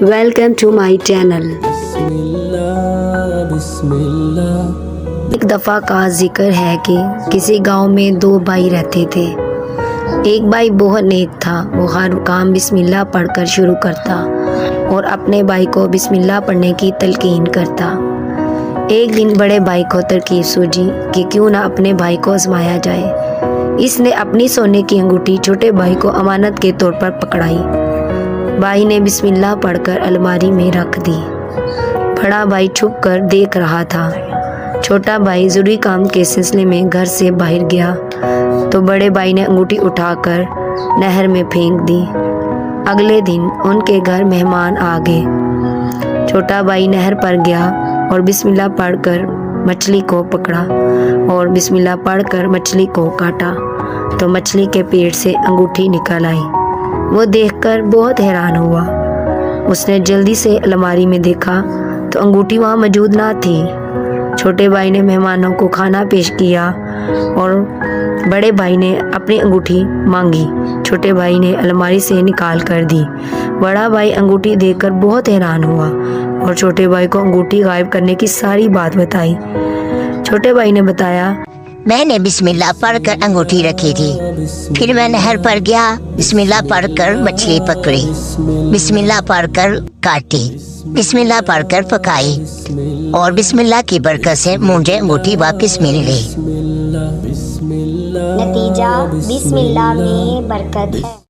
Welcome to my channel. ایک دفعہ کا ذکر ہے کہ کسی گاؤں میں 2 بھائی رہتے تھے۔ ایک بھائی بہت نیک تھا، وہ ہر کام بسم اللہ پڑھ کر شروع کرتا اور اپنے بھائی کو بسم اللہ پڑھنے کی تلقین کرتا۔ ایک دن بڑے بھائی کو ترکیب سوجی کہ کیوں نہ اپنے بھائی کو آزمایا جائے۔ اس نے اپنی سونے کی انگوٹھی چھوٹے بھائی کو امانت کے طور پر پکڑائی۔ بھائی نے بسم اللہ پڑھ کر الماری میں رکھ دی۔ بڑا بھائی چھپ کر دیکھ رہا تھا۔ چھوٹا بھائی ضروری کام کے سلسلے میں گھر سے باہر گیا تو بڑے بھائی نے انگوٹھی اٹھا کر نہر میں پھینک دی۔ اگلے دن ان کے گھر مہمان آ گئے۔ چھوٹا بھائی نہر پر گیا اور بسم اللہ پڑھ کر مچھلی کو پکڑا اور بسم اللہ پڑھ کر مچھلی کو کاٹا تو مچھلی کے پیٹ سے انگوٹھی نکل آئی۔ وہ دیکھ کر بہت حیران ہوا۔ اس نے جلدی سے الماری میں دیکھا تو انگوٹھی وہاں موجود نہ تھی۔ چھوٹے بھائی نے مہمانوں کو کھانا پیش کیا اور بڑے بھائی نے اپنی انگوٹھی مانگی۔ چھوٹے بھائی نے الماری سے نکال کر دی۔ بڑا بھائی انگوٹھی دیکھ کر بہت حیران ہوا اور چھوٹے بھائی کو انگوٹھی غائب کرنے کی ساری بات بتائی۔ چھوٹے بھائی نے بتایا، میں نے بسم اللہ پڑھ کر انگوٹھی رکھی تھی، پھر میں نہر پر گیا، بسم اللہ پڑھ کر مچھلی پکڑی، بسم اللہ پڑھ کر کاٹی، بسم اللہ پڑھ کر پکائی اور بسم اللہ کی برکت سے مجھے انگوٹھی واپس مل گئی۔ نتیجہ بسم اللہ میں برکت ہے۔